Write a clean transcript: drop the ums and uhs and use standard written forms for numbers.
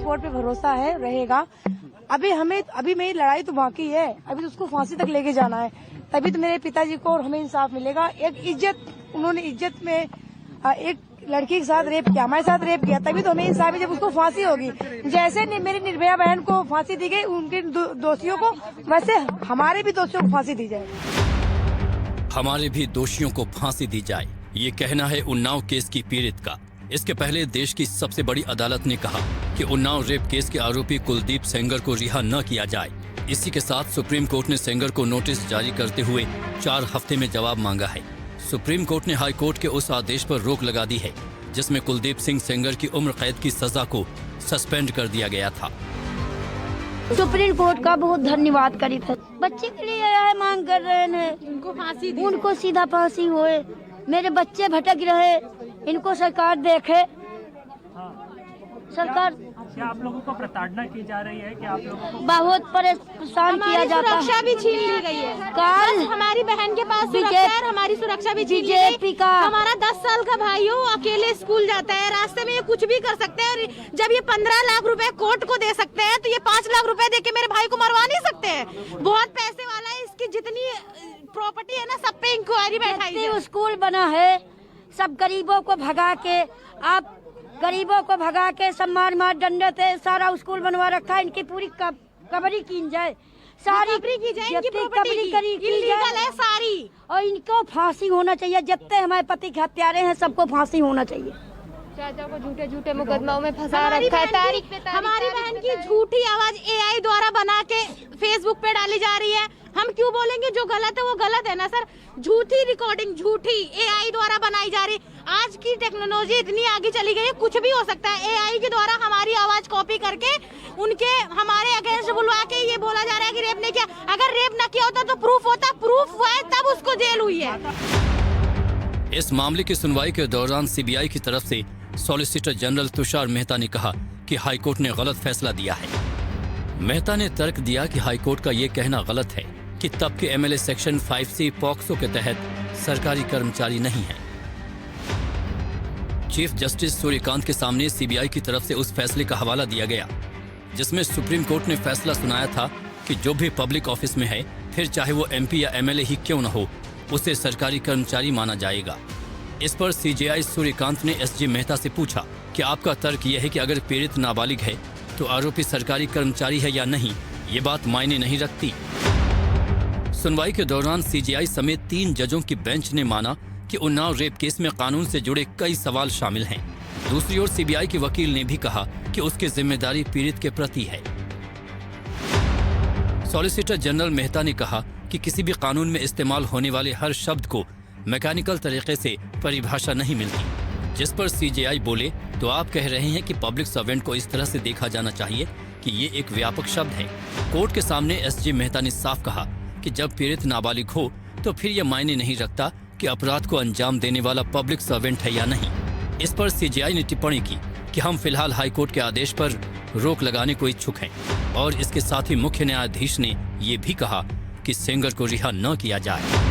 Court पे भरोसा है, रहेगा। अभी मेरी लड़ाई तो बाकी है, अभी तो उसको फांसी तक लेके जाना है, तभी तो मेरे पिताजी को और हमें इंसाफ मिलेगा। एक इज्जत, उन्होंने इज्जत में एक लड़की के साथ रेप किया, हमारे साथ रेप किया, तभी तो हमें इंसाफ है जब उसको फांसी होगी। जैसे मेरी निर्भया बहन को फांसी दी गई, उनके दोषियों को, वैसे हमारे भी दोषियों को फांसी दी जाए। हमारे भी दोषियों को फांसी दी जाए, ये कहना है उन्नाव केस की पीड़ित का। इसके पहले देश की सबसे बड़ी अदालत ने कहा कि उन्नाव रेप केस के आरोपी कुलदीप सेंगर को रिहा न किया जाए। इसी के साथ सुप्रीम कोर्ट ने सेंगर को नोटिस जारी करते हुए 4 हफ्ते में जवाब मांगा है। सुप्रीम कोर्ट ने हाई कोर्ट के उस आदेश पर रोक लगा दी है जिसमें कुलदीप सिंह सेंगर की उम्र कैद की सजा को सस्पेंड कर दिया गया था। सुप्रीम कोर्ट का बहुत धन्यवाद करी था। बच्चे के लिए आया है, मांग कर रहे हैं उनको फांसी, उनको सीधा फांसी होए। मेरे बच्चे भटक रहे, इनको सरकार देखे। सरकार क्या आप लोगों को प्रताड़ना की जा रही है? क्या आप लोगों को बहुत परेशान किया जाता है? सुरक्षा भी छीन ली गई है। कल हमारी बहन के पास सुरक्षा है, हमारी सुरक्षा भी छीन ली गई। हमारा 10 साल का भाई हो, अकेले स्कूल जाता है, रास्ते में ये कुछ भी कर सकते हैं। जब ये 15 लाख रुपए कोर्ट को दे सकते हैं तो ये 5 लाख रुपए दे के मेरे भाई को मरवा नहीं सकते हैं। बहुत पैसे वाला है, इसकी जितनी प्रॉपर्टी है ना सब पे इंक्वायरी बैठाई। स्कूल बना है, सब गरीबों को भगा के, आप गरीबों को भगा के सब मार डंडे थे, सारा स्कूल बनवा रखा है। इनकी पूरी कबरी की जाए, सारी की जाए, इनकी कबरी की जाए सारी, और इनको फांसी होना चाहिए। जितने हमारे पति के हत्यारे हैं सबको फांसी होना चाहिए। चाचा को झूठे झूठे मुकदमाओं में फंसा रखा है। तारीख पे हमारी बहन की झूठी आवाज AI द्वारा बना के फेसबुक पे डाली जा रही है। हम क्यों बोलेंगे? जो गलत है वो गलत है ना सर। झूठी रिकॉर्डिंग, झूठी AI द्वारा बनाई जा रही। आज की टेक्नोलॉजी इतनी आगे चली गई है, कुछ भी हो सकता है। AI के द्वारा हमारी आवाज कॉपी करके उनके हमारे अगेंस्ट बुलवा के ये बोला जा रहा है कि रेप नहीं किया। अगर रेप न किया होता तो प्रूफ होता, प्रूफ हुआ है तब उसको जेल हुई है। इस मामले की सुनवाई के दौरान CBI की तरफ से सॉलिसिटर जनरल तुषार मेहता ने कहा कि हाईकोर्ट ने गलत फैसला दिया है। मेहता ने तर्क दिया कि हाईकोर्ट का ये कहना गलत है कि तब के MLA सेक्शन 5C पॉक्सो के तहत सरकारी कर्मचारी नहीं है। चीफ जस्टिस सूर्यकांत के सामने CBI की तरफ से उस फैसले का हवाला दिया गया जिसमें सुप्रीम कोर्ट ने फैसला सुनाया था कि जो भी पब्लिक ऑफिस में है, फिर चाहे वो MP या MLA ही क्यों न हो, उसे सरकारी कर्मचारी माना जाएगा। इस पर CJI सूर्यकांत ने SG मेहता से पूछा कि आपका तर्क यह है कि अगर पीड़ित नाबालिग है तो आरोपी सरकारी कर्मचारी है या नहीं, ये बात मायने नहीं रखती। सुनवाई के दौरान CJI समेत 3 जजों की बेंच ने माना कि उन्नाव रेप केस में कानून से जुड़े कई सवाल शामिल हैं। दूसरी ओर CBI के वकील ने भी कहा कि उसकी जिम्मेदारी पीड़ित के प्रति है। सॉलिसिटर जनरल मेहता ने कहा कि किसी भी कानून में इस्तेमाल होने वाले हर शब्द को मैकेनिकल तरीके से परिभाषा नहीं मिलती। जिस पर CJI बोले, तो आप कह रहे हैं कि पब्लिक सर्वेंट को इस तरह से देखा जाना चाहिए कि ये एक व्यापक शब्द है। कोर्ट के सामने SG मेहता ने साफ कहा कि जब पीड़ित नाबालिग हो तो फिर यह मायने नहीं रखता कि अपराध को अंजाम देने वाला पब्लिक सर्वेंट है या नहीं। इस पर CJI ने टिप्पणी की कि हम फिलहाल हाईकोर्ट के आदेश पर रोक लगाने को इच्छुक हैं और इसके साथ ही मुख्य न्यायाधीश ने ये भी कहा कि सेंगर को रिहा न किया जाए।